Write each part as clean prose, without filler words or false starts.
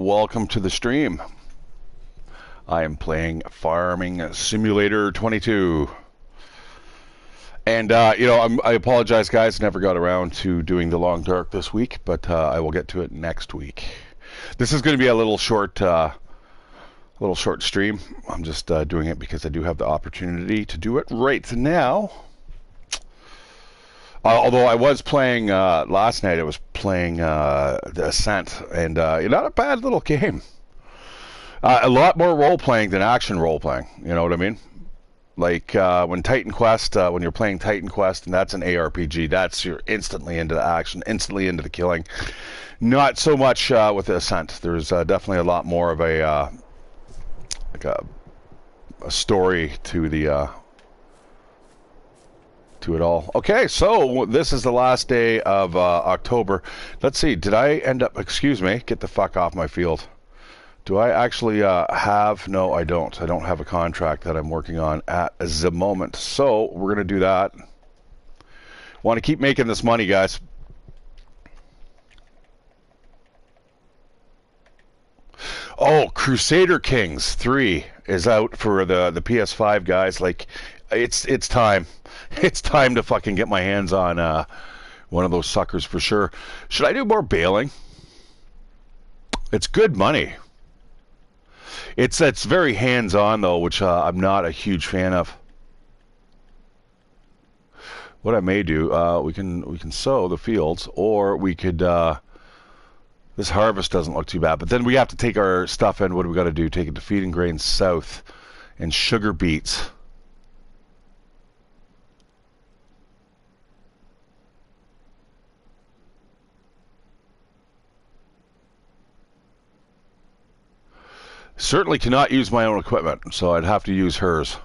welcome to the stream. I am playing Farming Simulator 22. And, I apologize, guys. Never got around to doing the Long Dark this week, but I will get to it next week. This is going to be a little short stream. I'm just doing it because I do have the opportunity to do it right now. Although I was playing last night, I was playing The Ascent, and not a bad little game. A lot more role-playing than action role-playing, you know what I mean? Like when Titan Quest, when you're playing Titan Quest, and that's an ARPG, you're instantly into the action, instantly into the killing. Not so much with The Ascent. There's definitely a lot more of a story to the to it all. Okay, so this is the last day of October. Let's see, did I end up, excuse me, get the fuck off my field. Do I actually have, no I don't. I don't have a contract that I'm working on at the moment. So we're going to do that. Want to keep making this money, guys. Oh, Crusader Kings 3 is out for the PS5, guys. Like, it's time. It's time to fucking get my hands on one of those suckers for sure. Should I do more bailing? It's good money. It's very hands-on though, which I'm not a huge fan of. What I may do, we can sow the fields, or we could. This harvest doesn't look too bad, but then we have to take our stuff in. What do we got to do? Take it to feeding grains south, and sugar beets. Certainly cannot use my own equipment, so I'd have to use hers.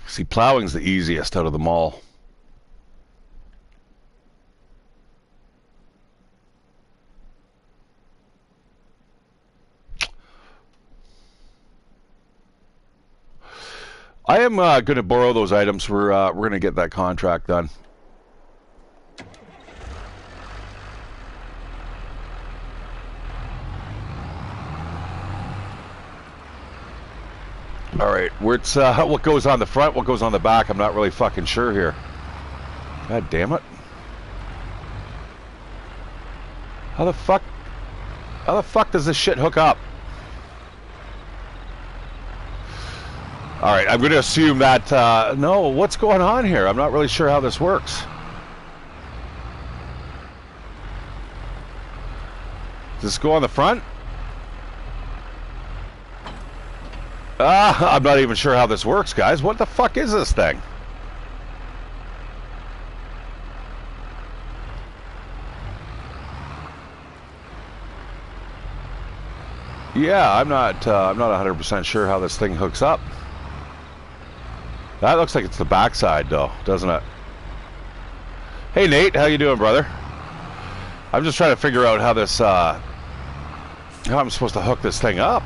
See, plowing's the easiest out of them all. I am going to borrow those items. We're going to get that contract done. All right, where's what goes on the front, what goes on the back? I'm not really fucking sure here. God damn it! How the fuck does this shit hook up? All right, I'm going to assume that no. What's going on here? I'm not really sure how this works. Does this go on the front? I'm not even sure how this works, guys. What the fuck is this thing? Yeah, I'm not 100% sure how this thing hooks up. That looks like it's the backside, though, doesn't it? Hey, Nate, how you doing, brother? I'm just trying to figure out how this, how I'm supposed to hook this thing up.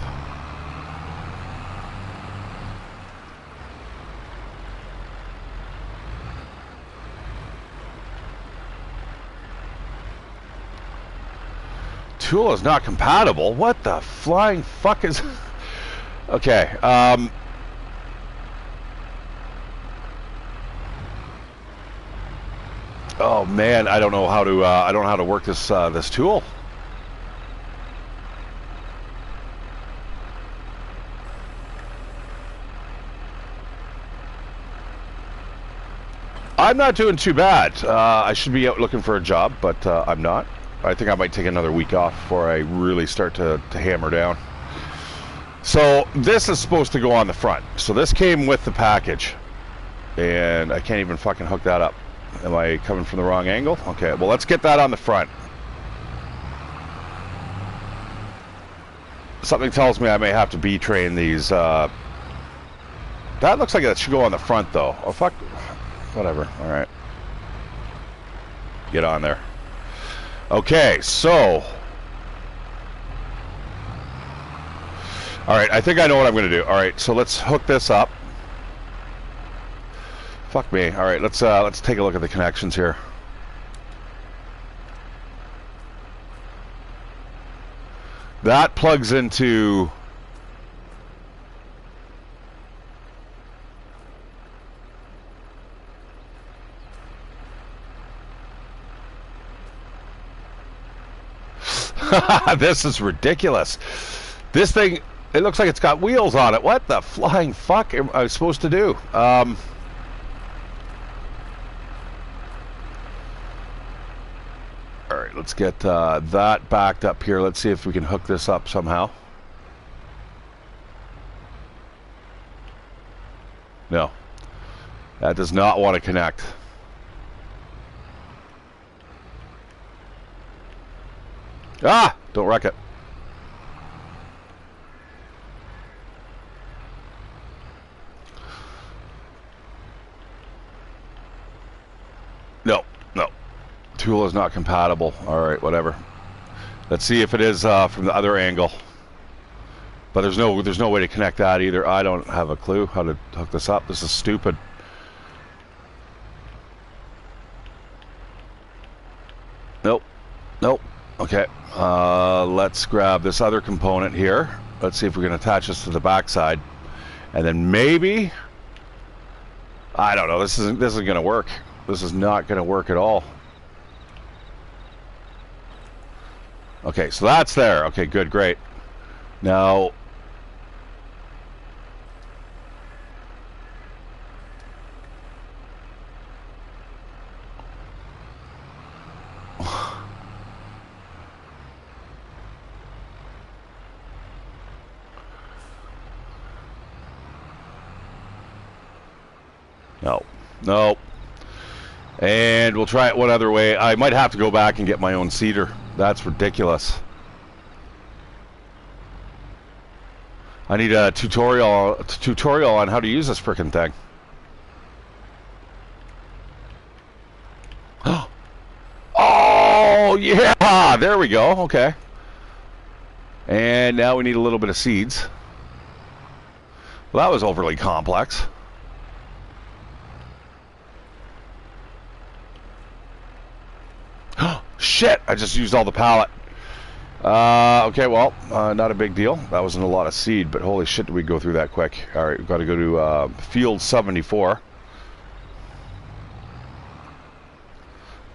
Tool is not compatible. What the flying fuck is... Okay, oh man, I don't know how to work this this tool. I'm not doing too bad. I should be out looking for a job, but I'm not. I think I might take another week off before I really start to hammer down. So this is supposed to go on the front. So this came with the package. And I can't even fucking hook that up. Am I coming from the wrong angle? Okay, well let's get that on the front. Something tells me I may have to B-train these. That looks like that should go on the front though. Oh fuck. Whatever, alright. Get on there. Okay, so... Alright, I think I know what I'm going to do. Alright, so let's hook this up. Fuck me. All right, let's take a look at the connections here. That plugs into this is ridiculous. This thing, it looks like it's got wheels on it. What the flying fuck am I supposed to do? All right, let's get that backed up here. Let's see if we can hook this up somehow. No, that does not want to connect. Ah, don't wreck it. No, no. Tool is not compatible. All right, whatever. Let's see if it is from the other angle. But there's no way to connect that either. I don't have a clue how to hook this up. This is stupid. Nope. Nope. Okay. Let's grab this other component here. Let's see if we can attach this to the backside. And then maybe, I don't know, this isn't going to work. This is not going to work at all. Okay, so that's there. Okay, good, great. Now, no, no. And we'll try it one other way. I might have to go back and get my own seeder. That's ridiculous. I need a tutorial on how to use this frickin' thing. Oh, yeah! There we go. Okay. And now we need a little bit of seeds. Well, that was overly complex. Shit! I just used all the pallet. Okay, well, not a big deal. That wasn't a lot of seed, but holy shit, did we go through that quick. Alright, we've got to go to field 74.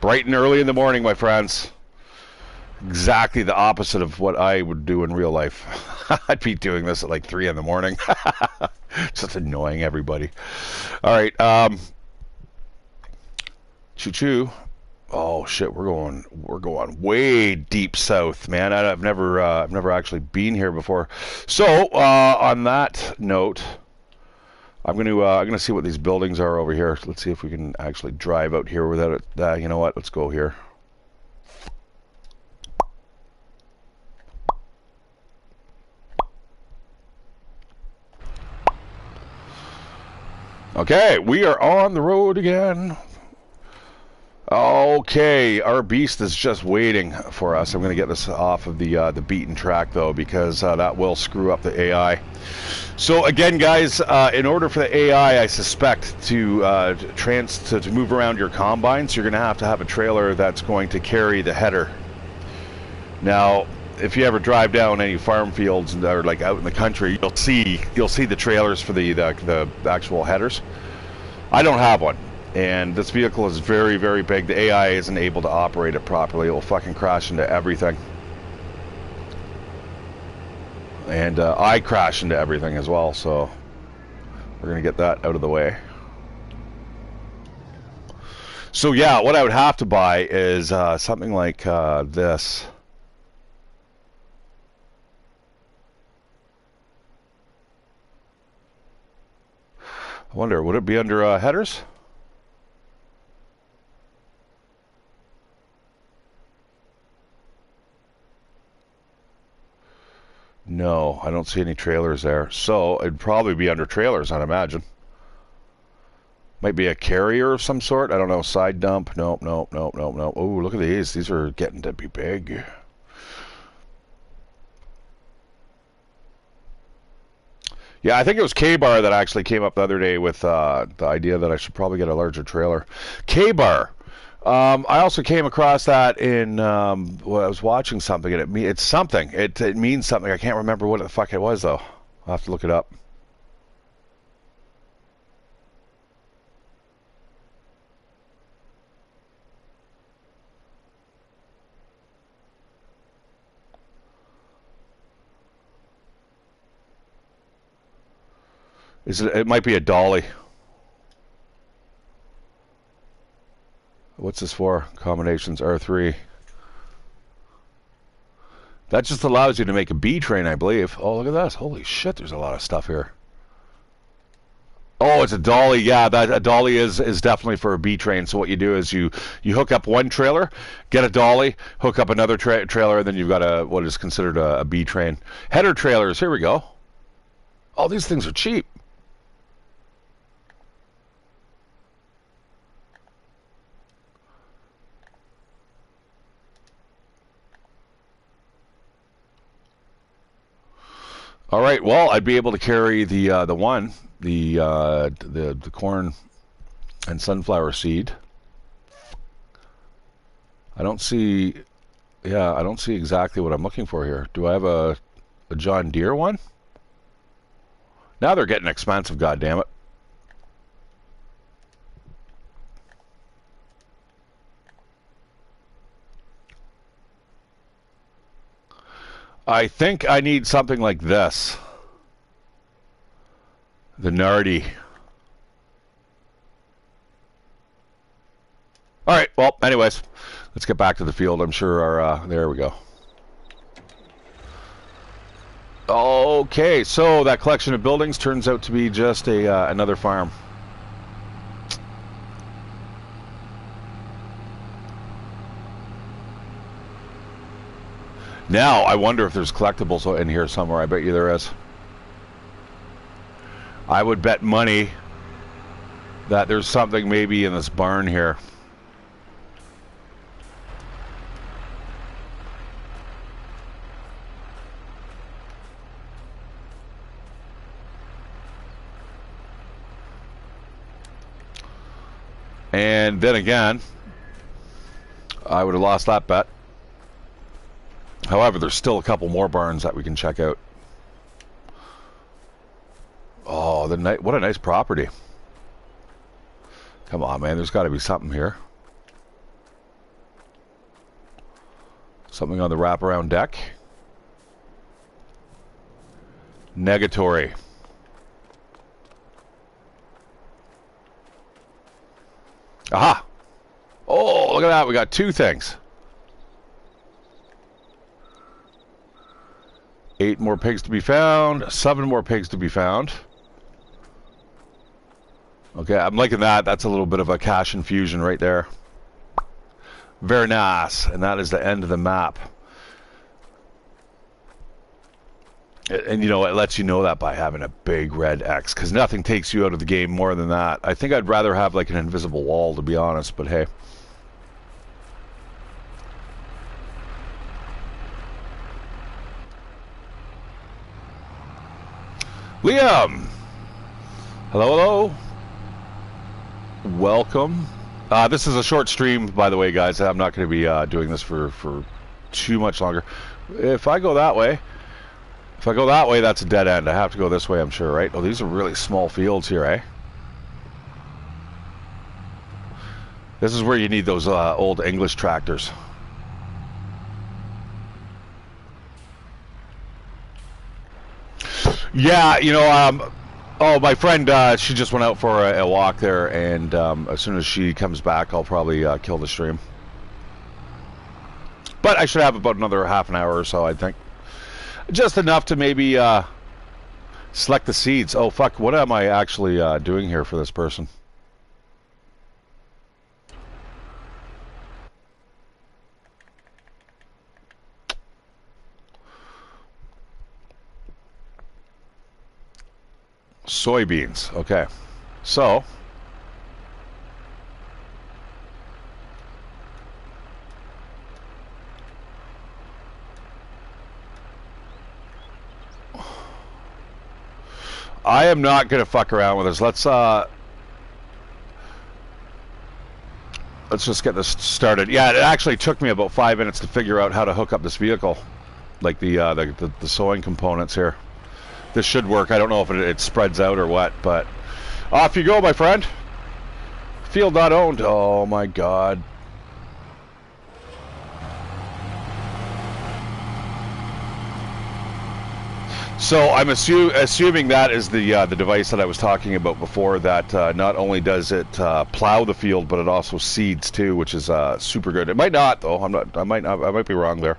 Bright and early in the morning, my friends. Exactly the opposite of what I would do in real life. I'd be doing this at like 3 in the morning. Just annoying everybody. Alright, choo-choo. Oh shit, we're going way deep south, man. I've never actually been here before. So on that note, I'm gonna see what these buildings are over here. Let's see if we can actually drive out here without it. You know what? Let's go here. Okay, we are on the road again. Okay, our beast is just waiting for us. I'm going to get this off of the beaten track, though, because that will screw up the AI. So, again, guys, in order for the AI, I suspect, to move around your combines, you're going to have a trailer that's going to carry the header. Now, if you ever drive down any farm fields or like out in the country, you'll see the trailers for the actual headers. I don't have one. And this vehicle is very, very big. The AI isn't able to operate it properly. It will fucking crash into everything. And I crash into everything as well, so we're going to get that out of the way. So yeah, what I would have to buy is something like this. I wonder, would it be under headers? No, I don't see any trailers there. So it'd probably be under trailers, I'd imagine. Might be a carrier of some sort. I don't know. Side dump. Nope, nope, nope, nope, nope. Oh, look at these. These are getting to be big. Yeah, I think it was K-Bar that actually came up the other day with the idea that I should probably get a larger trailer. K-Bar. I also came across that in well, I was watching something, and it's something. It means something. I can't remember what the fuck it was though. I'll have to look it up. It might be a dolly. What's this for? Combinations R3. That just allows you to make a B train, I believe. Oh, look at this. Holy shit, there's a lot of stuff here. Oh, it's a dolly. Yeah, that a dolly is definitely for a B train. So what you do is you hook up one trailer, get a dolly, hook up another trailer, and then you've got what is considered a B train. Header trailers. Here we go. Oh, these things are cheap. All right. Well, I'd be able to carry the corn and sunflower seed. I don't see. Yeah, I don't see exactly what I'm looking for here. Do I have a John Deere one? Now they're getting expensive. God damn it. I think I need something like this. The Nardi. All right. Well, anyways, let's get back to the field. I'm sure our there we go. Okay, so that collection of buildings turns out to be just another farm. Now, I wonder if there's collectibles in here somewhere. I bet you there is. I would bet money that there's something maybe in this barn here. And then again, I would have lost that bet. However, there's still a couple more barns that we can check out. Oh, what a nice property. Come on, man. There's got to be something here. Something on the wraparound deck. Negatory. Aha! Oh, look at that. We got two things. 8 more pigs to be found. 7 more pigs to be found. Okay, I'm liking that. That's a little bit of a cash infusion right there. Very nice. And that is the end of the map. And you know, it lets you know that by having a big red X, because nothing takes you out of the game more than that. I think I'd rather have like an invisible wall, to be honest, but hey. Liam! Hello, hello. Welcome. This is a short stream, by the way, guys. I'm not going to be doing this for too much longer. If I go that way... If I go that way, that's a dead end. I have to go this way, I'm sure, right? Oh, these are really small fields here, eh? This is where you need those old English tractors. Yeah, you know, oh, my friend, she just went out for a walk there, and as soon as she comes back, I'll probably kill the stream. But I should have about another half an hour or so, I think. Just enough to maybe select the seeds. Oh, fuck. What am I actually doing here for this person? Soybeans. Okay. So... I am not gonna fuck around with this. Let's just get this started. Yeah, it actually took me about 5 minutes to figure out how to hook up this vehicle, like the sewing components here. This should work. I don't know if it spreads out or what, but off you go, my friend. Field not owned. Oh my god. So I'm assuming that is the device that I was talking about before. That not only does it plow the field, but it also seeds too, which is super good. It might not though. I might be wrong there.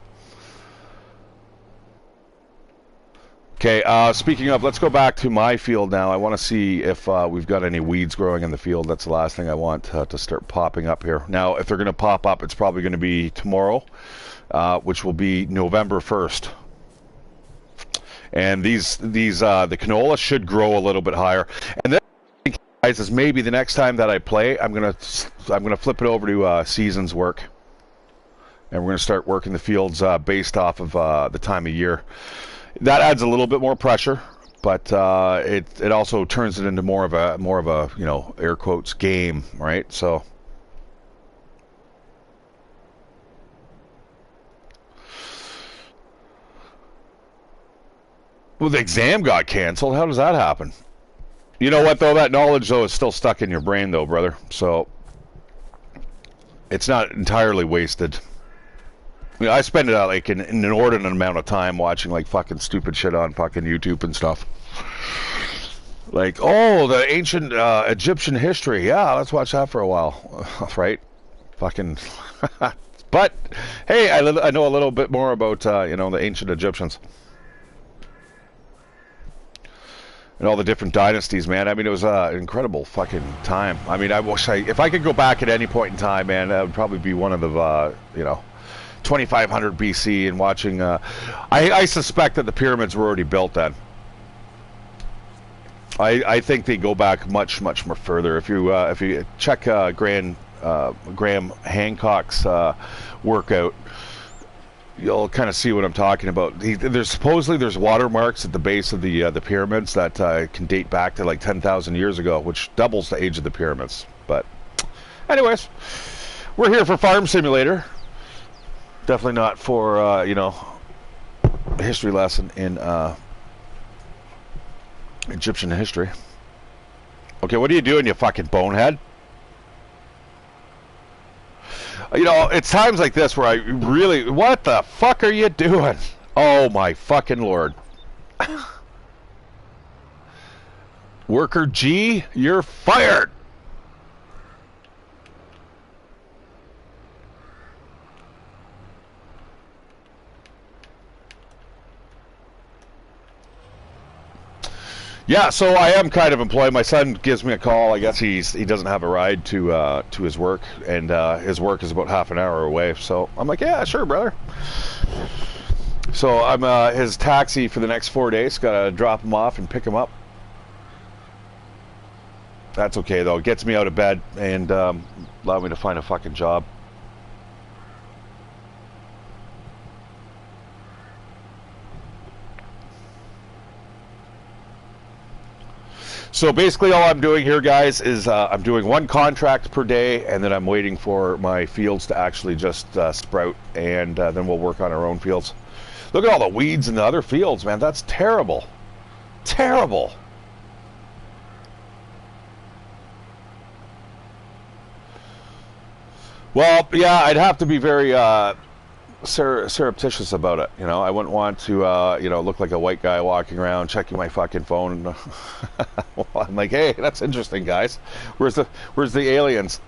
Okay. Speaking of, let's go back to my field now. I want to see if we've got any weeds growing in the field. That's the last thing I want to start popping up here. Now, if they're going to pop up, it's probably going to be tomorrow, which will be November 1st. And the canola should grow a little bit higher. And then, guys, is maybe the next time that I play, I'm gonna flip it over to seasons work, and we're gonna start working the fields based off of the time of year. That adds a little bit more pressure, but it also turns it into more of a air quotes game, right? So. Well, the exam got canceled. How does that happen? You know what, though? That knowledge, though, is still stuck in your brain, though, brother. So it's not entirely wasted. I mean, I spend it like an inordinate amount of time watching like fucking stupid shit on fucking YouTube and stuff. Like, oh, the ancient Egyptian history. Yeah, let's watch that for a while. Right? Fucking. But hey, I know a little bit more about the ancient Egyptians. And all the different dynasties, man. I mean, it was an incredible fucking time. I mean, if I could go back at any point in time, man, that would probably be one of the, 2500 BC and watching. I suspect that the pyramids were already built then. I think they go back much, much more further. If you check Graham Hancock's workout, you'll kind of see what I'm talking about. There's watermarks at the base of the pyramids that can date back to like 10,000 years ago, which doubles the age of the pyramids. But anyways, we're here for Farm Simulator. Definitely not for a history lesson in Egyptian history. Okay, what are you doing, you fucking bonehead? It's times like this where I really... What the fuck are you doing? Oh, my fucking lord. Worker G, you're fired! Yeah, so I am kind of employed. My son gives me a call. I guess he doesn't have a ride to his work, and his work is about half an hour away. So I'm like, yeah, sure, brother. So I'm his taxi for the next 4 days. Got to drop him off and pick him up. That's okay though. It gets me out of bed and allow me to find a fucking job. So basically all I'm doing here, guys, is I'm doing one contract per day, and then I'm waiting for my fields to actually just sprout, and then we'll work on our own fields. Look at all the weeds in the other fields, man. That's terrible. Terrible. Well, yeah, I'd have to be very surreptitious about it. I wouldn't want to look like a white guy walking around checking my fucking phone. I'm like, hey, that's interesting, guys. Where's the aliens?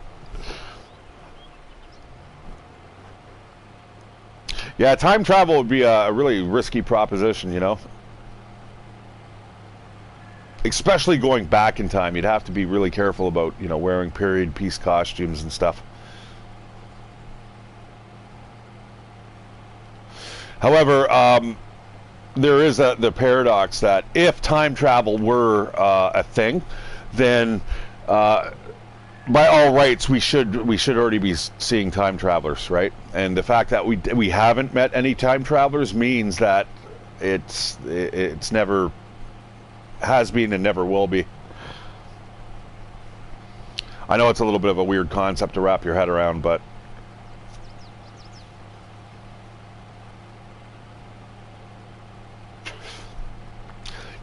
Yeah, time travel would be a really risky proposition, especially going back in time. You'd have to be really careful about wearing period piece costumes and stuff. However, there is the paradox that if time travel were a thing, then by all rights we should already be seeing time travelers, right? And the fact that we haven't met any time travelers means that it's never has been and never will be. I know it's a little bit of a weird concept to wrap your head around, but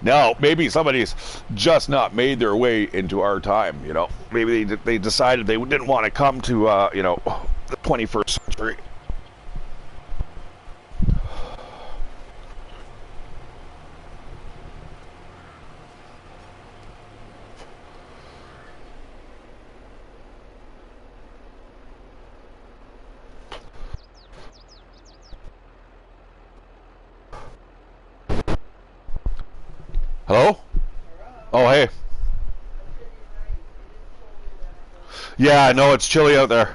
now maybe somebody's just not made their way into our time. You know, maybe they decided they didn't want to come to you know, the 21st century. Hello? Oh, hey. Yeah, I know it's chilly out there.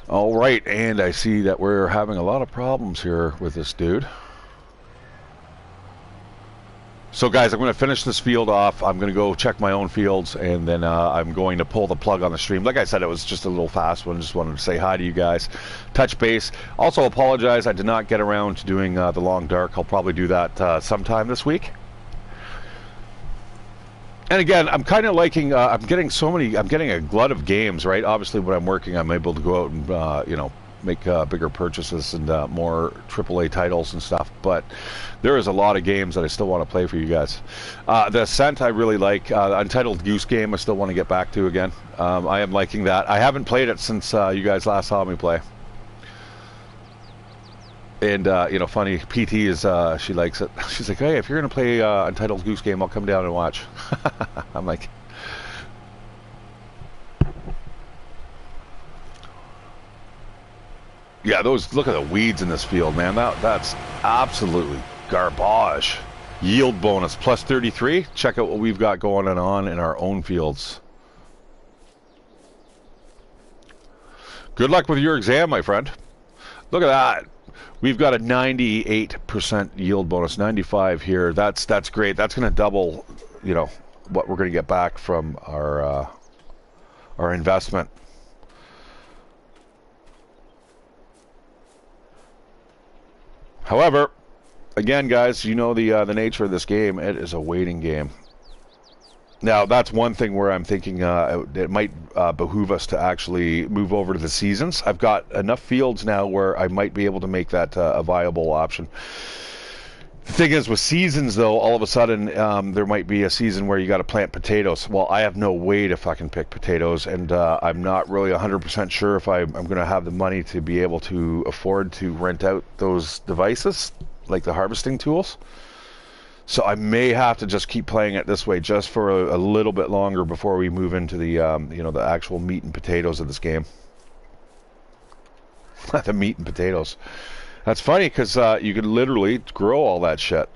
All right, and I see that we're having a lot of problems here with this dude. So guys, I'm going to finish this field off. I'm going to go check my own fields, and then I'm going to pull the plug on the stream. Like I said, it was just a little fast one. Just wanted to say hi to you guys, touch base. Also apologize, I did not get around to doing the Long Dark. I'll probably do that sometime this week. And again, I'm kind of liking, I'm getting a glut of games, right? Obviously, when I'm working, I'm able to go out and, you know, make bigger purchases and more AAA titles and stuff. But there is a lot of games that I still want to play for you guys. The Ascent I really like. Untitled Goose Game I still want to get back to again. I am liking that. I haven't played it since you guys last saw me play. And, you know, funny, PT is, she likes it. She's like, hey, if you're going to play Untitled Goose Game, I'll come down and watch. I'm like... Yeah, those, look at the weeds in this field, man. That's absolutely garbage. Yield bonus, plus 33. Check out what we've got going on in our own fields. Good luck with your exam, my friend. Look at that. We've got a 98% yield bonus, 95 here. That's great. That's going to double, you know, what we're going to get back from our investment. However, again, guys, you know the nature of this game. It is a waiting game. Now, that's one thing where I'm thinking it might behoove us to actually move over to the seasons. I've got enough fields now where I might be able to make that a viable option. The thing is, with seasons, though, all of a sudden, there might be a season where you got to plant potatoes. Well, I have no way to fucking pick potatoes, and I'm not really 100% sure if I'm going to have the money to be able to afford to rent out those devices, like the harvesting tools. So I may have to just keep playing it this way just for a little bit longer before we move into the, you know, the actual meat and potatoes of this game. The meat and potatoes. That's funny because you could literally grow all that shit.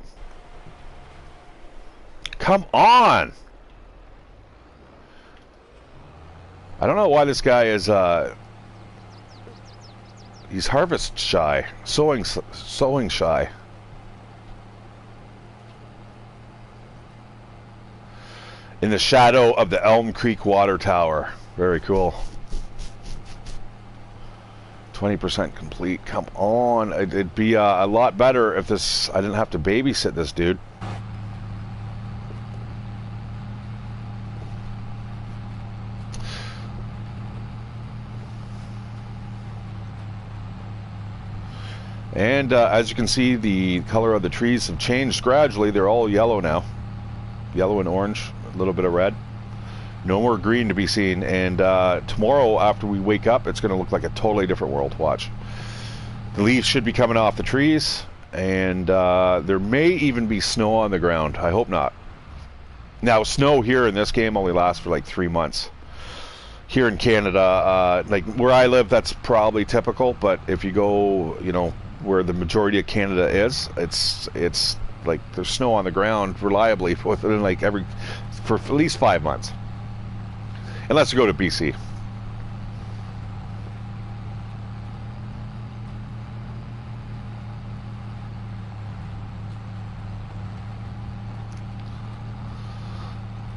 Come on! I don't know why this guy is, he's harvest shy, sowing shy. In the shadow of the Elmcreek water tower. Very cool. 20% complete. Come on. It'd be a lot better if I didn't have to babysit this dude. And as you can see, the color of the trees have changed gradually. They're all yellow now. Yellow and orange. A little bit of red. No more green to be seen. And tomorrow, after we wake up, it's going to look like a totally different world. Watch. The leaves should be coming off the trees, and there may even be snow on the ground. I hope not. Now, snow here in this game only lasts for like 3 months. Here in Canada, like where I live, that's probably typical. But if you go, you know, where the majority of Canada is, it's like there's snow on the ground reliably within like for at least 5 months. Unless you go to BC.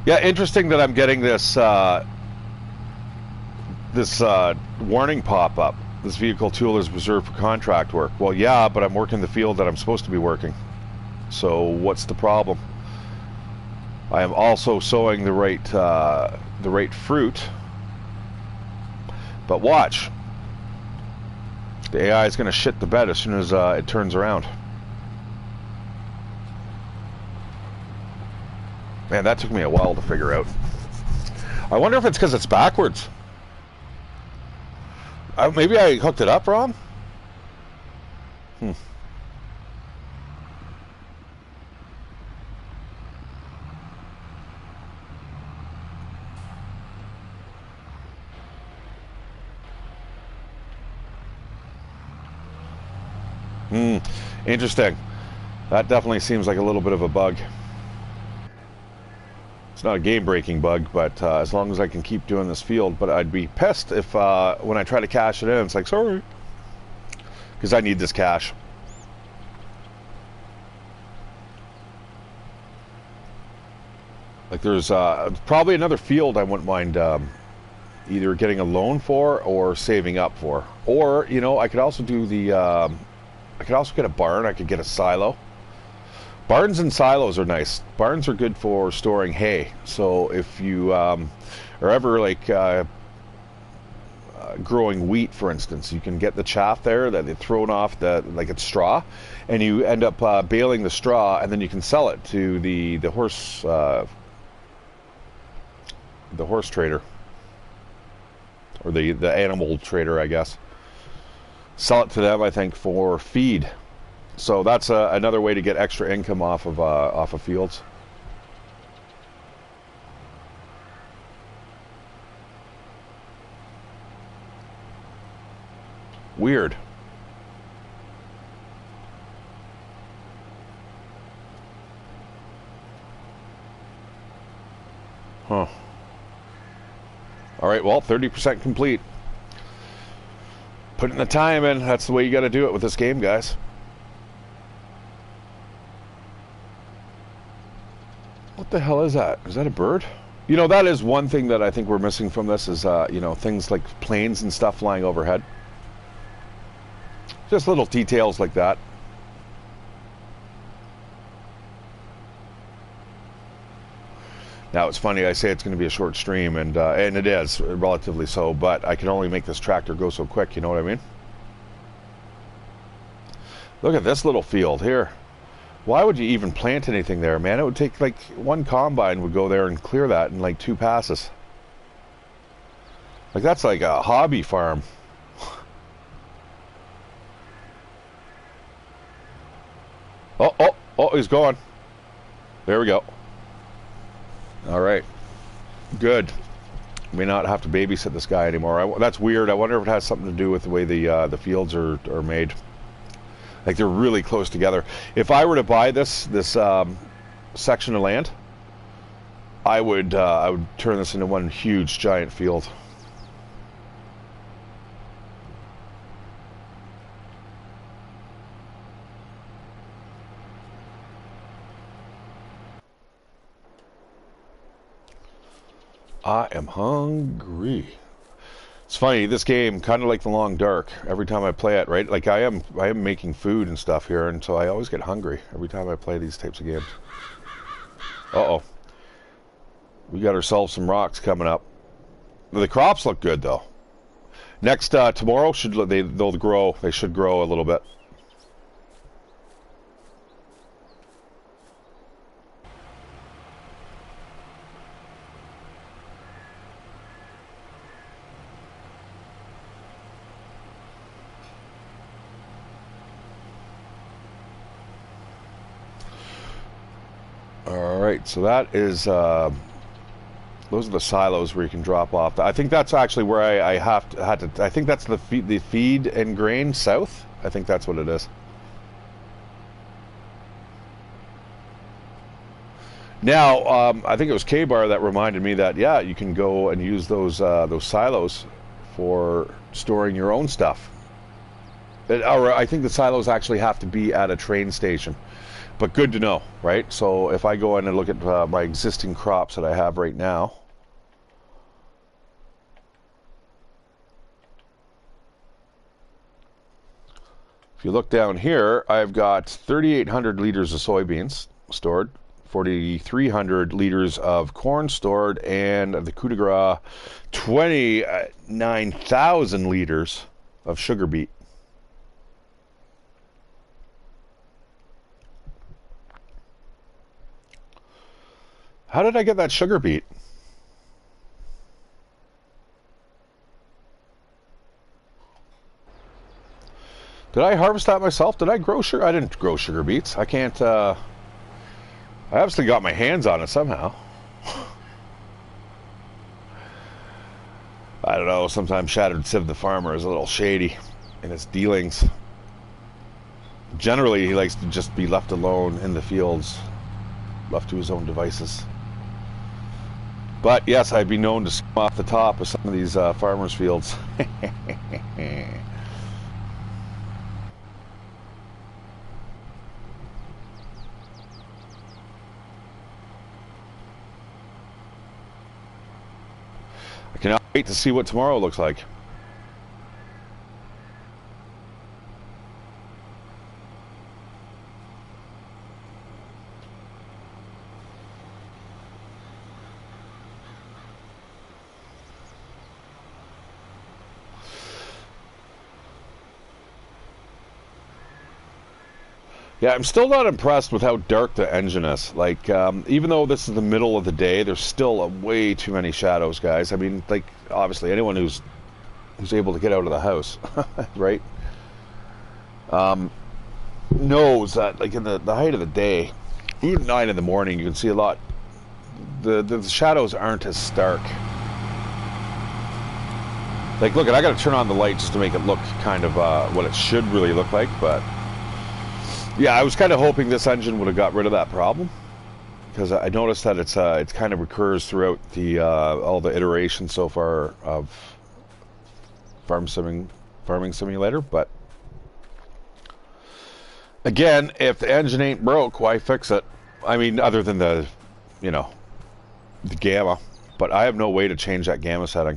Yeah, interesting that I'm getting this warning pop up. This vehicle tool is reserved for contract work. Well, yeah, but I'm working the field that I'm supposed to be working. So what's the problem? I am also sowing the right fruit. But watch, the AI is going to shit the bed as soon as it turns around. Man, that took me a while to figure out. I wonder if it's because it's backwards. Maybe I hooked it up wrong? Interesting. That definitely seems like a little bit of a bug. It's not a game-breaking bug, but as long as I can keep doing this field. But I'd be pissed if when I try to cash it in, it's like, sorry. Because I need this cash. Like there's probably another field I wouldn't mind either getting a loan for or saving up for. Or, you know, I could also do the... I could also get a barn. I could get a silo. Barns and silos are nice. Barns are good for storing hay. So if you are ever like growing wheat, for instance, you can get the chaff there that they've thrown off like it's straw, and you end up baling the straw, and then you can sell it to the horse trader, or the animal trader, I guess. Sell it to them, I think, for feed. So that's another way to get extra income off of fields. Weird. Huh. All right, well, 30% complete. Putting the time in, that's the way you got to do it with this game, guys. What the hell is that? Is that a bird? You know, that is one thing that I think we're missing from this is, you know, things like planes and stuff flying overhead. Just little details like that. Now, it's funny, I say it's going to be a short stream, and it is, relatively so, but I can only make this tractor go so quick, you know what I mean? Look at this little field here. Why would you even plant anything there, man? It would take, like, one combine would go there and clear that in, like, 2 passes. Like, that's like a hobby farm. Oh, he's going. There we go. All right, good. May not have to babysit this guy anymore. That's weird. I wonder if it has something to do with the way the fields are made. Like they're really close together. If I were to buy this section of land, I would turn this into one huge giant field. I am hungry. It's funny, this game, kind of like The Long Dark, every time I play it, right? Like I am making food and stuff here, and so I always get hungry every time I play these types of games. Uh-oh. We got ourselves some rocks coming up. The crops look good, though. Next, tomorrow, they'll grow. They should grow a little bit. Alright, so that is, those are the silos where you can drop off. I think that's actually where I I think that's the feed and grain south. I think that's what it is. Now, I think it was K-Bar that reminded me that, yeah, you can go and use those silos for storing your own stuff. Or I think the silos actually have to be at a train station. but good to know, right? So if I go in and look at my existing crops that I have right now, if you look down here, I've got 3,800 liters of soybeans stored, 4,300 liters of corn stored, and the coup de grace, 29,000 liters of sugar beet. How did I get that sugar beet? Did I harvest that myself? Did I grow sugar? I didn't grow sugar beets. I can't, I obviously got my hands on it somehow. I don't know, sometimes ShatteredCiv the farmer is a little shady in his dealings. Generally, he likes to just be left alone in the fields, left to his own devices. But yes, I'd be known to skim off the top of some of these farmers' fields. I cannot wait to see what tomorrow looks like. Yeah, I'm still not impressed with how dark the engine is. Like, even though this is the middle of the day, there's still way too many shadows, guys. I mean, like, obviously, anyone who's able to get out of the house, right, knows that, like, in the height of the day, even 9 in the morning, you can see a lot. The shadows aren't as stark. Like, look, I got to turn on the light just to make it look kind of what it should really look like, but... Yeah, I was kind of hoping this engine would have got rid of that problem, because I noticed that it's kind of recurs throughout the all the iterations so far of farming simulator. But again, if the engine ain't broke, why fix it? I mean, other than the gamma, but I have no way to change that gamma setting.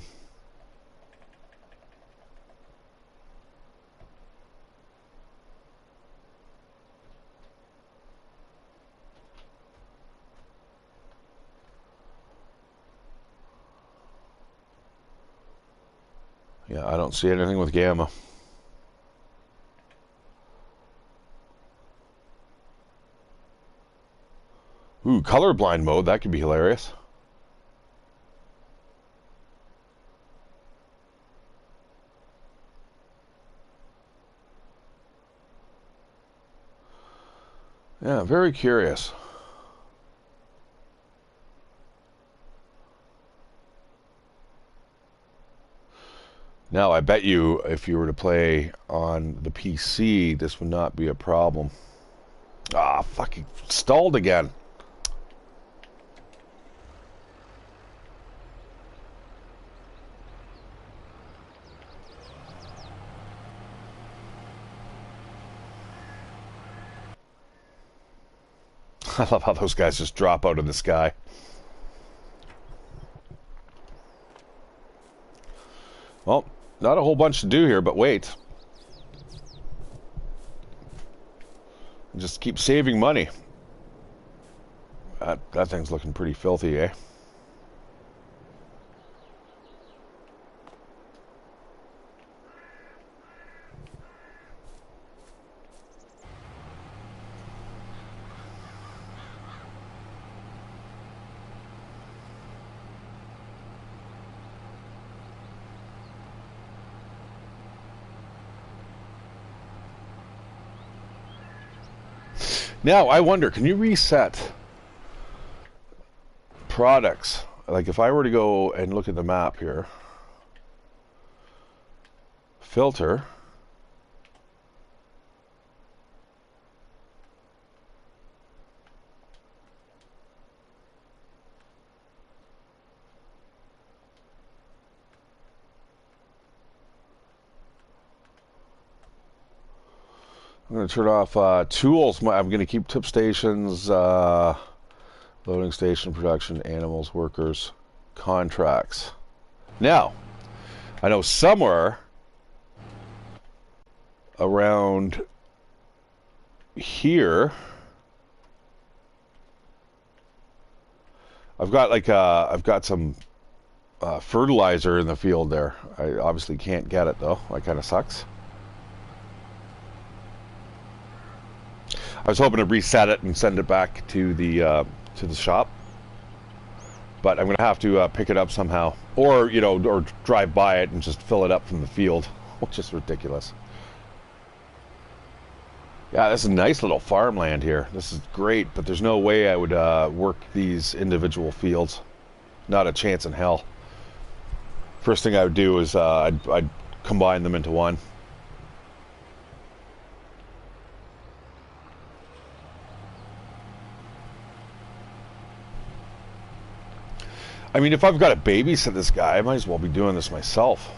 Yeah, I don't see anything with gamma. Ooh, colorblind mode, that could be hilarious. Yeah, very curious. Now, I bet you if you were to play on the PC, this would not be a problem. Ah, fucking stalled again. I love how those guys just drop out of the sky. Well, not a whole bunch to do here, but wait. Just keep saving money. That thing's looking pretty filthy, eh? Now, I wonder, can you reset products? Like if I were to go and look at the map here, filter, I'm going to turn off tools. I'm going to keep tip stations, loading station, production, animals, workers, contracts. Now, I know somewhere around here, I've got some fertilizer in the field there. I obviously can't get it though. That kind of sucks. I was hoping to reset it and send it back to the shop, but I'm gonna have to pick it up somehow, or or drive by it and just fill it up from the field, which is ridiculous. Yeah, this is a nice little farmland here. This is great, but there's no way I would work these individual fields. Not a chance in hell. First thing I would do is I'd combine them into one. I mean, if I've got to babysit this guy, I might as well be doing this myself.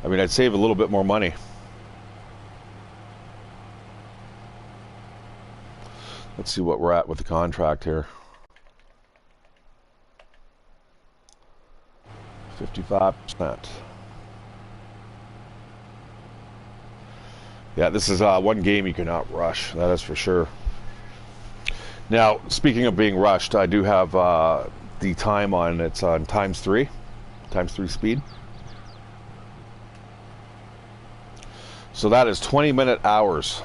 I mean, I'd save a little bit more money. Let's see what we're at with the contract here. 55%. Yeah, this is one game you cannot rush. That is for sure. Now, speaking of being rushed, I do have the time on. It's on ×3 speed. So that is 20-minute hours.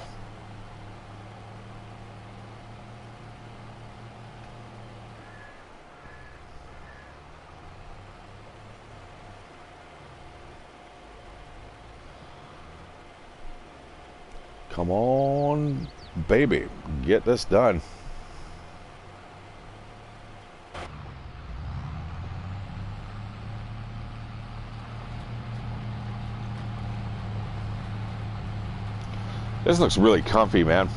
Come on, baby, get this done. This looks really comfy, man.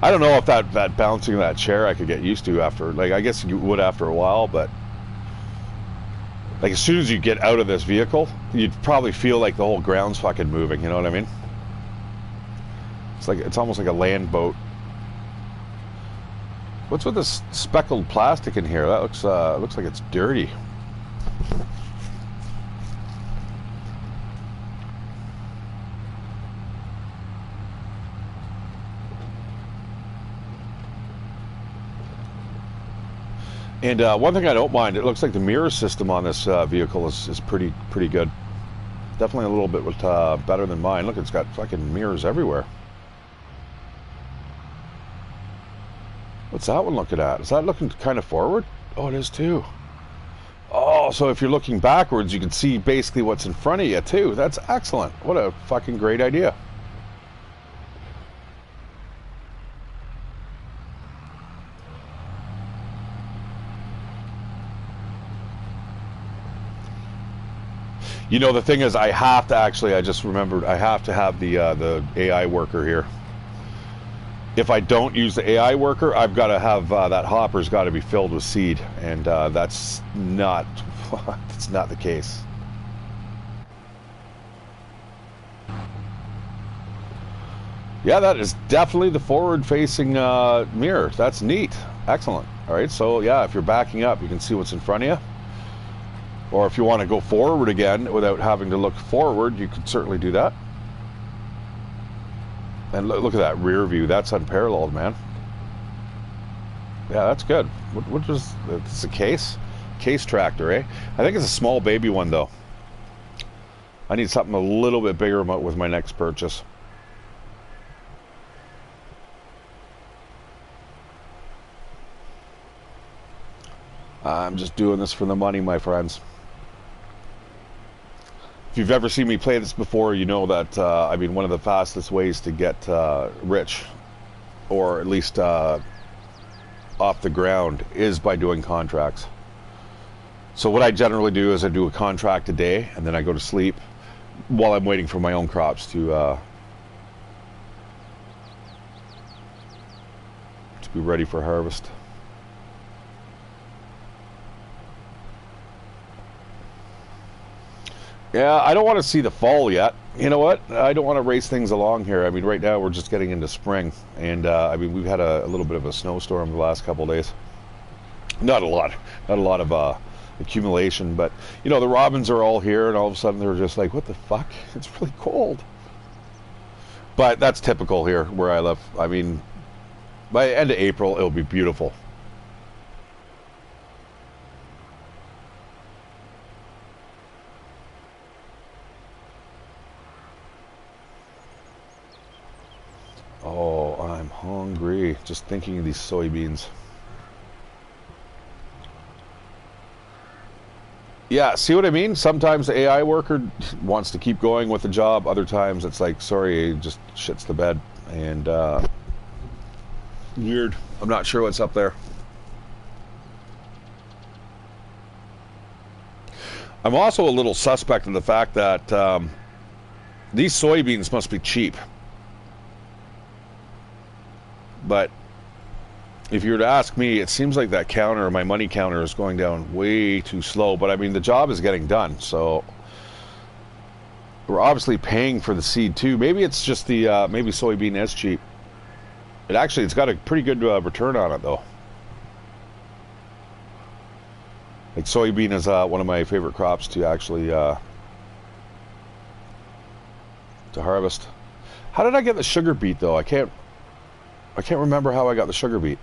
I don't know if that bouncing of that chair I could get used to after, like, I guess you would after a while, but like as soon as you get out of this vehicle, you'd probably feel like the whole ground's fucking moving, you know what I mean? It's almost like a land boat. What's with this speckled plastic in here? That looks like it's dirty. And one thing I don't mind, it looks like the mirror system on this vehicle is pretty good. Definitely a little bit better than mine. Look, it's got fucking mirrors everywhere. What's that one looking at? Is that looking kind of forward? Oh, it is too. Oh, so if you're looking backwards, you can see basically what's in front of you too. That's excellent. What a fucking great idea. You know, the thing is, I have to actually, I just remembered, I have to have the AI worker here. If I don't use the AI worker, I've got to have, that hopper's got to be filled with seed, and that's not, that's not the case. Yeah, that is definitely the forward-facing mirror. That's neat. Excellent. All right, so yeah, if you're backing up, you can see what's in front of you. Or if you want to go forward again without having to look forward, you can certainly do that. And look at that rear view. That's unparalleled, man. Yeah, that's good. What was... It's a case? Case tractor, eh? I think it's a small baby one, though. I need something a little bit bigger with my next purchase. I'm just doing this for the money, my friends. If you've ever seen me play this before, you know that, I mean, one of the fastest ways to get rich, or at least off the ground, is by doing contracts. So what I generally do is I do a contract a day, and then I go to sleep while I'm waiting for my own crops to be ready for harvest. Yeah, I don't want to see the fall yet. You know what? I don't want to race things along here. I mean, right now we're just getting into spring, and I mean we've had a little bit of a snowstorm the last couple of days. Not a lot, not a lot of accumulation, but you know the robins are all here, and all of a sudden they're just like, "What the fuck? It's really cold." But that's typical here where I live. I mean, by the end of April, it'll be beautiful. Oh, I'm hungry. Just thinking of these soybeans. Yeah, see what I mean? Sometimes the AI worker wants to keep going with the job. Other times it's like, sorry, it just shits the bed. And weird. I'm not sure what's up there. I'm also a little suspect of the fact that these soybeans must be cheap. But if you were to ask me, it seems like that counter, my money counter, is going down way too slow. But I mean, the job is getting done, so we're obviously paying for the seed too. Maybe it's just the maybe soybean is cheap. It's got a pretty good return on it though. Like soybean is one of my favorite crops to actually to harvest. How did I get the sugar beet though? I can't remember how I got the sugar beet.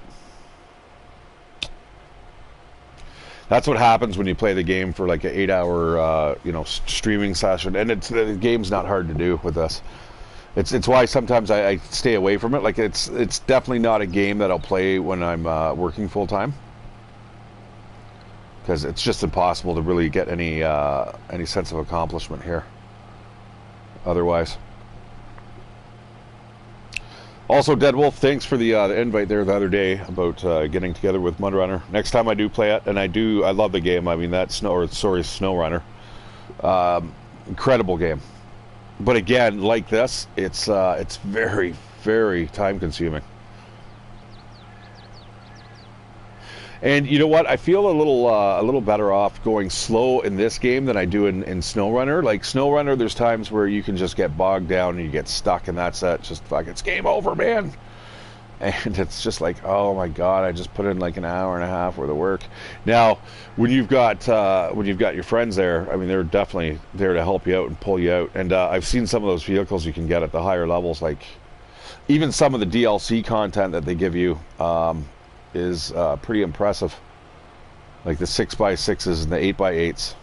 That's what happens when you play the game for like an 8-hour, streaming session, and the game's not hard to do with this. It's why sometimes I stay away from it. Like it's definitely not a game that I'll play when I'm working full time, because it's just impossible to really get any sense of accomplishment here. Otherwise. Also, Dead Wolf, thanks for the invite there the other day about getting together with Mudrunner. Next time I do play it, and I love the game. I mean, that SnowRunner. Incredible game. But again, like this, it's very, very time consuming. And you know what? I feel a little better off going slow in this game than I do in SnowRunner. Like SnowRunner, there's times where you can just get bogged down and you get stuck, and that's it. Just fuck, it's game over, man. And it's just like, oh my god, I just put in like an hour and a half worth of work. Now, when you've got your friends there, I mean, they're definitely there to help you out and pull you out. And I've seen some of those vehicles you can get at the higher levels, like even some of the DLC content that they give you. Is pretty impressive, like the 6x6s and the 8x8s.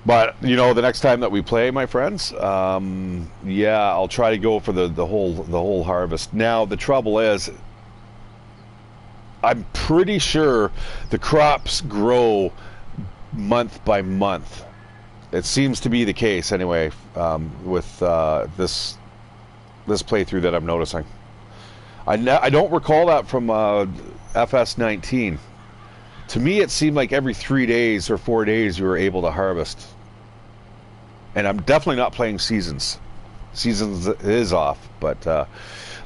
But you know, the next time that we play, my friends, yeah, I'll try to go for the whole harvest. Now the trouble is, I'm pretty sure the crops grow month by month. It seems to be the case anyway, with this playthrough that I'm noticing. I don't recall that from FS19. To me, it seemed like every 3 days or 4 days you were able to harvest. And I'm definitely not playing seasons. Seasons is off, but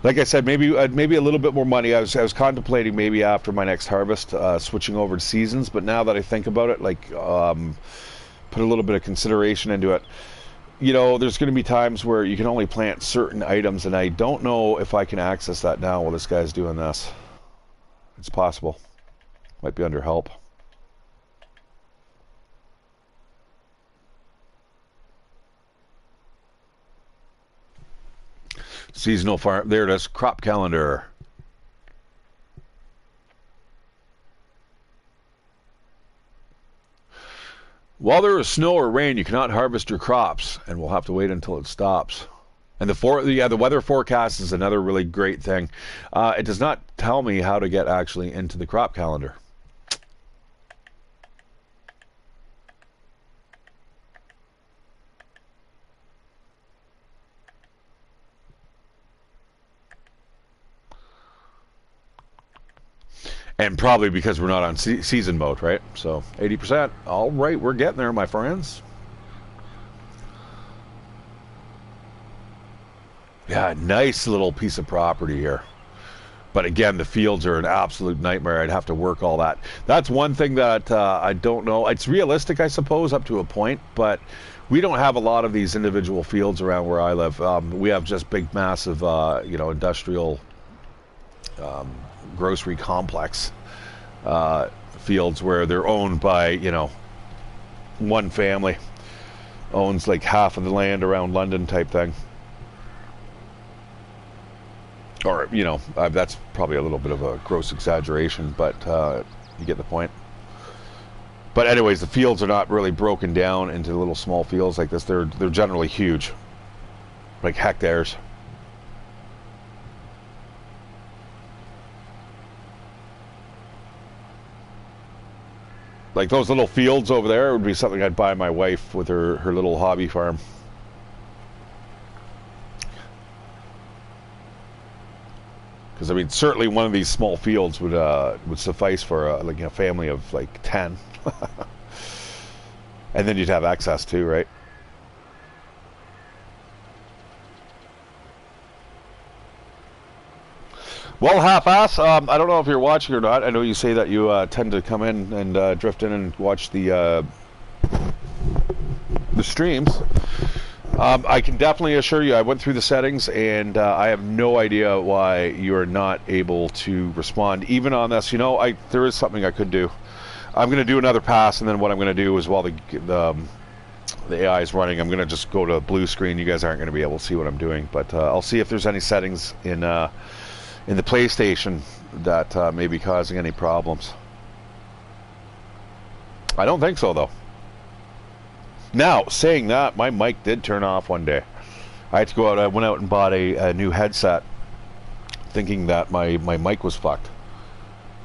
like I said, maybe a little bit more money. I was contemplating maybe after my next harvest switching over to seasons, but now that I think about it, like put a little bit of consideration into it. You know, there's going to be times where you can only plant certain items, and I don't know if I can access that now while this guy's doing this. It's possible. Might be under help. Seasonal farm. There it is. Crop calendar. While there is snow or rain, you cannot harvest your crops, and we'll have to wait until it stops. And the weather forecast is another really great thing. It does not tell me how to get actually into the crop calendar. And probably because we're not on season mode, right? So 80%. All right, we're getting there, my friends. Yeah, nice little piece of property here. But again, the fields are an absolute nightmare. I'd have to work all that. That's one thing that I don't know. It's realistic, I suppose, up to a point, but we don't have a lot of these individual fields around where I live. We have just big, massive, industrial grocery complex fields where they're owned by, one family owns like half of the land around London type thing. Or, that's probably a little bit of a gross exaggeration, but you get the point. But anyways, the fields are not really broken down into little small fields like this. They're generally huge, like hectares. Like those little fields over there would be something I'd buy my wife with her little hobby farm. Because I mean, certainly one of these small fields would suffice for a family of like 10, and then you'd have access too, right? Well, half-ass. I don't know if you're watching or not. I know you say that you tend to come in and drift in and watch the streams. I can definitely assure you, I went through the settings, and I have no idea why you're not able to respond, even on this. There is something I could do. I'm going to do another pass, and then what I'm going to do is while the AI is running, I'm going to just go to blue screen. You guys aren't going to be able to see what I'm doing, but I'll see if there's any settings in the PlayStation that may be causing any problems. I don't think so, though. Now, saying that, my mic did turn off one day. I had to go out. I went out and bought a new headset, thinking that my mic was fucked.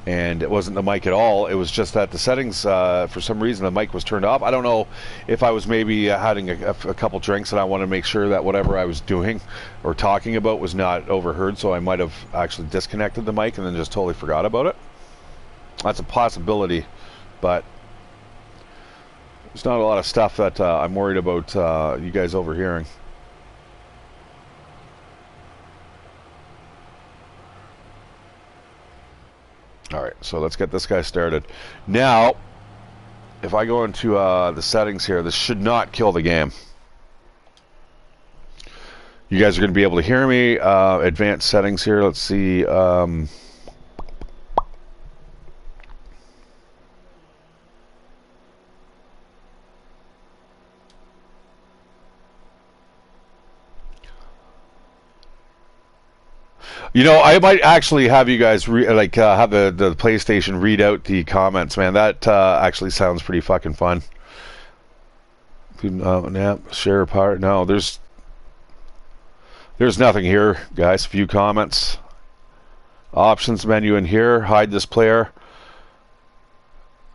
And it wasn't the mic at all. It was just that the settings, for some reason, the mic was turned off. I don't know if I was maybe having a couple drinks and I wanted to make sure that whatever I was doing or talking about was not overheard, so I might have actually disconnected the mic and then just totally forgot about it. That's a possibility, but there's not a lot of stuff that I'm worried about you guys overhearing. Alright, so let's get this guy started. Now, if I go into the settings here, this should not kill the game. You guys are going to be able to hear me. Advanced settings here, let's see. I might actually have you guys have the PlayStation read out the comments, man. That actually sounds pretty fucking fun. Yeah, share part. No, there's nothing here, guys. View comments. Options menu in here. Hide this player.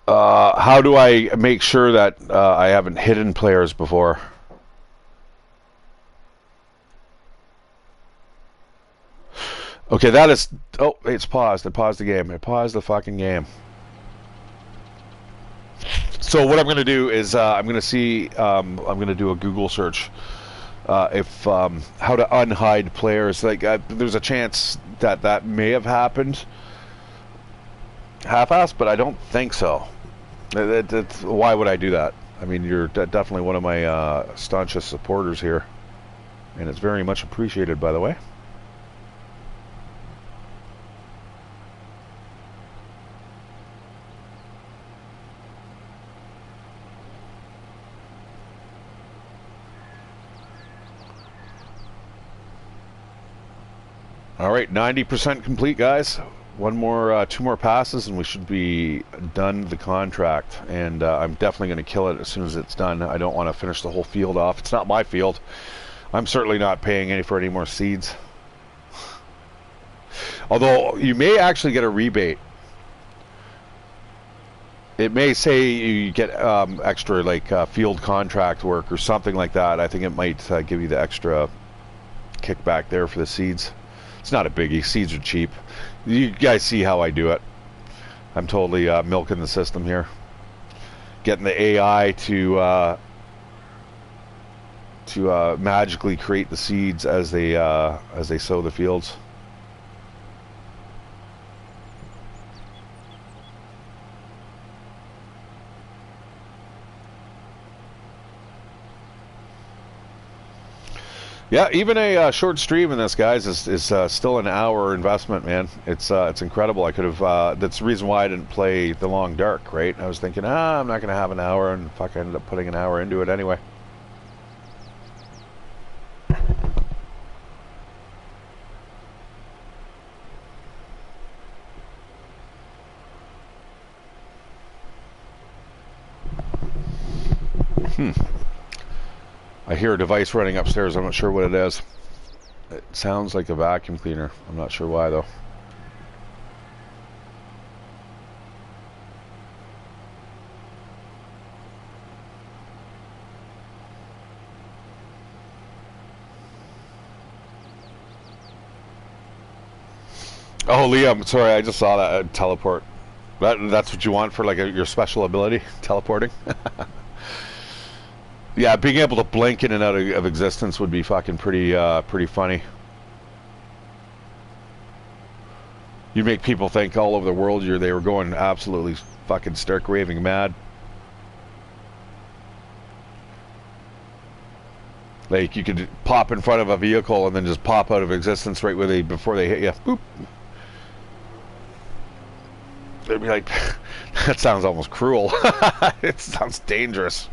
How do I make sure that I haven't hidden players before? Okay, that is... Oh, it's paused. It paused the game. It paused the fucking game. So what I'm going to do is I'm going to see... I'm going to do a Google search. If how to unhide players. There's a chance that may have happened half-assed, but I don't think so. Why would I do that? I mean, you're definitely one of my staunchest supporters here. And it's very much appreciated, by the way. All right, 90% complete, guys. Two more passes, and we should be done the contract. And I'm definitely going to kill it as soon as it's done. I don't want to finish the whole field off. It's not my field. I'm certainly not paying for any more seeds. Although you may actually get a rebate. It may say you get extra field contract work or something like that. I think it might give you the extra kickback there for the seeds. It's not a biggie. Seeds are cheap. You guys see how I do it. I'm totally milking the system here. getting the AI to magically create the seeds as they sow the fields. Yeah, even a short stream in this, guys, is still an hour investment, man. It's incredible. I could have. That's the reason why I didn't play the Long Dark, right? I was thinking, I'm not gonna have an hour, and fuck, I ended up putting an hour into it anyway. I hear a device running upstairs. I'm not sure what it is. It sounds like a vacuum cleaner. I'm not sure why, though. Oh, Liam, sorry, I just saw that teleport. That's what you want for like your special ability, teleporting. Yeah, being able to blink in and out of existence would be fucking pretty funny. You make people think all over the world they were going absolutely fucking stark raving mad. Like you could pop in front of a vehicle and then just pop out of existence right where before they hit you. Boop. They'd be like, that sounds almost cruel. It sounds dangerous.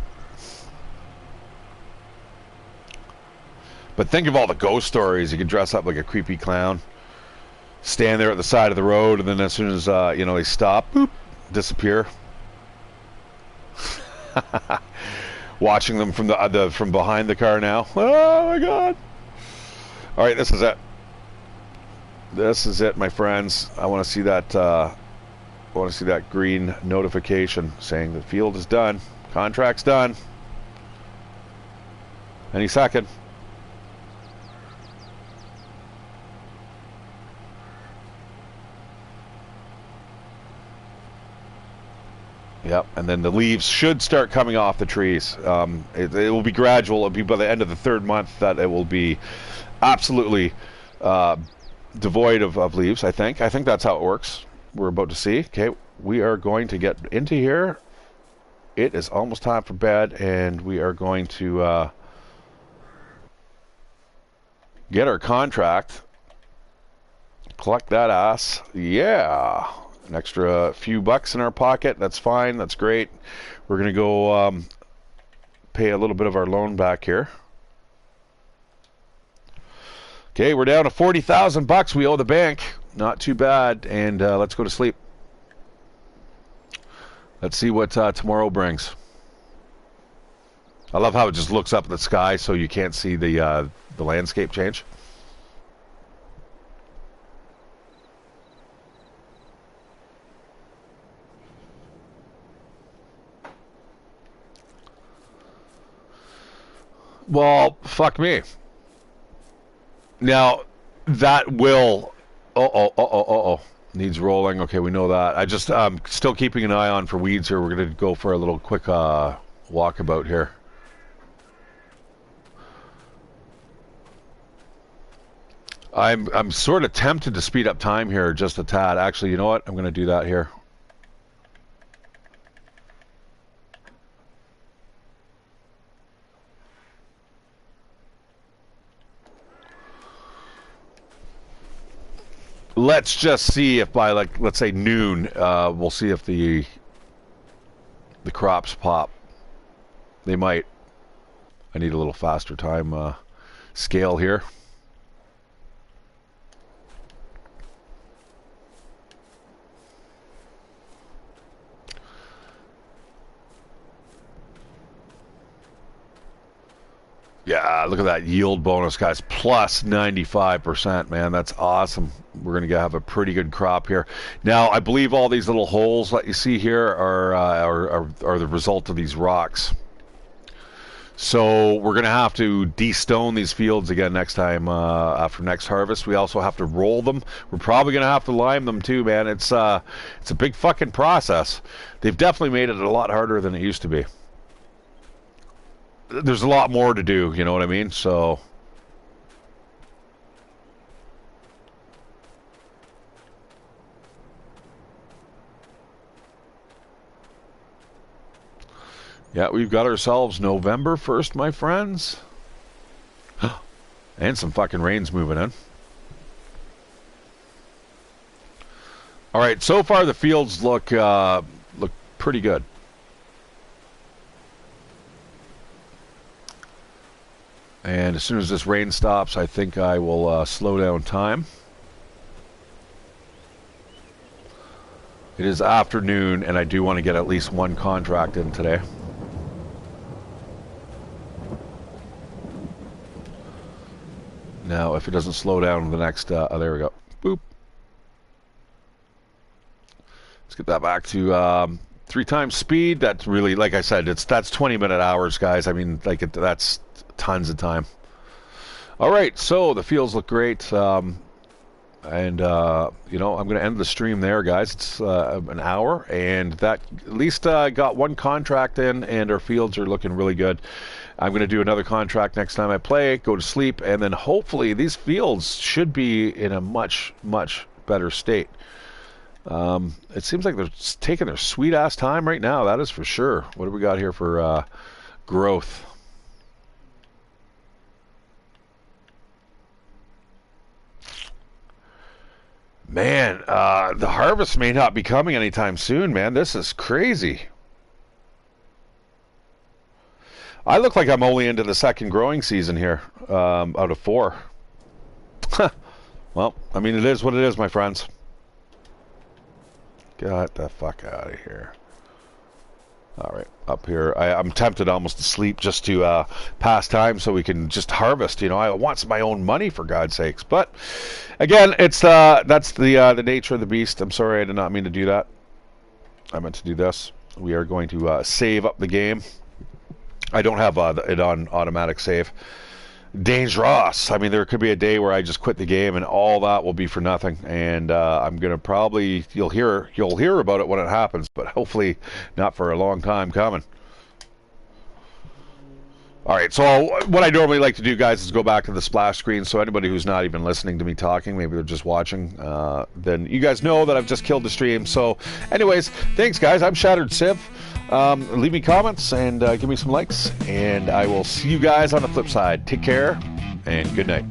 But think of all the ghost stories. You could dress up like a creepy clown, stand there at the side of the road, and then as soon as they stop, boop, disappear. Watching them from from behind the car now. Oh my god! All right, this is it. This is it, my friends. I want to see that. I want to see that green notification saying the field is done, contract's done. Any second. Yep, and then the leaves should start coming off the trees. It will be gradual. It'll be by the end of the third month that it will be absolutely devoid of leaves, I think. I think that's how it works. We're about to see. Okay, we are going to get into here. It is almost time for bed, and we are going to get our contract. Collect that ass. Yeah. An extra few bucks in our pocket. That's fine. That's great. We're going to go pay a little bit of our loan back here. Okay, we're down to 40,000 bucks we owe the bank. Not too bad. And let's go to sleep. Let's see what tomorrow brings. I love how it just looks up at the sky so you can't see the landscape change. Well, fuck me. Now, that will... Needs rolling. Okay, we know that. I just still keeping an eye on for weeds here. We're going to go for a little quick walkabout here. I'm sort of tempted to speed up time here just a tad. Actually, you know what? I'm going to do that here. Let's just see if by, like, let's say noon, we'll see if the crops pop. They might. I need a little faster time scale here. Yeah, look at that yield bonus, guys. Plus 95%, man. That's awesome. We're going to have a pretty good crop here. Now, I believe all these little holes that you see here are the result of these rocks. So we're going to have to de-stone these fields again next time after next harvest. We also have to roll them. We're probably going to have to lime them too, man. It's a big fucking process. They've definitely made it a lot harder than it used to be. There's a lot more to do, you know what I mean? So yeah, we've got ourselves November 1st, my friends. And some fucking rain's moving in. All right, so far the fields look pretty good. And as soon as this rain stops, I think I will slow down time. It is afternoon, and I do want to get at least one contract in today. Now, if it doesn't slow down the next, there we go. Boop. Let's get that back to 3 times speed. That's really, like I said, that's 20-minute hours, guys. I mean, like that's tons of time. All right, so the fields look great. And you know, I'm going to end the stream there, guys. It's an hour, and that at least got one contract in, and our fields are looking really good. I'm going to do another contract next time I play, go to sleep, and then hopefully these fields should be in a much, much better state. It seems like they're taking their sweet-ass time right now, that is for sure. What do we got here for growth? Man, the harvest may not be coming anytime soon, man. This is crazy. I look like I'm only into the second growing season here, out of 4. Well, I mean, it is what it is, my friends. Get the fuck out of here. All right, up here. I'm tempted almost to sleep just to pass time so we can just harvest. You know, I want my own money, for God's sakes. But again, it's that's the nature of the beast. I'm sorry, I did not mean to do that. I meant to do this. We are going to save up the game. I don't have it on automatic save. Dangerous. I mean, there could be a day where I just quit the game and all that will be for nothing. And I'm gonna probably you'll hear about it when it happens, but hopefully not for a long time coming. All right, so what I normally like to do, guys, is go back to the splash screen. So anybody who's not even listening to me talking, maybe they're just watching, then you guys know that I've just killed the stream. So anyways, thanks, guys. I'm ShatteredCiv. Leave me comments and give me some likes, and I will see you guys on the flip side. Take care, and good night.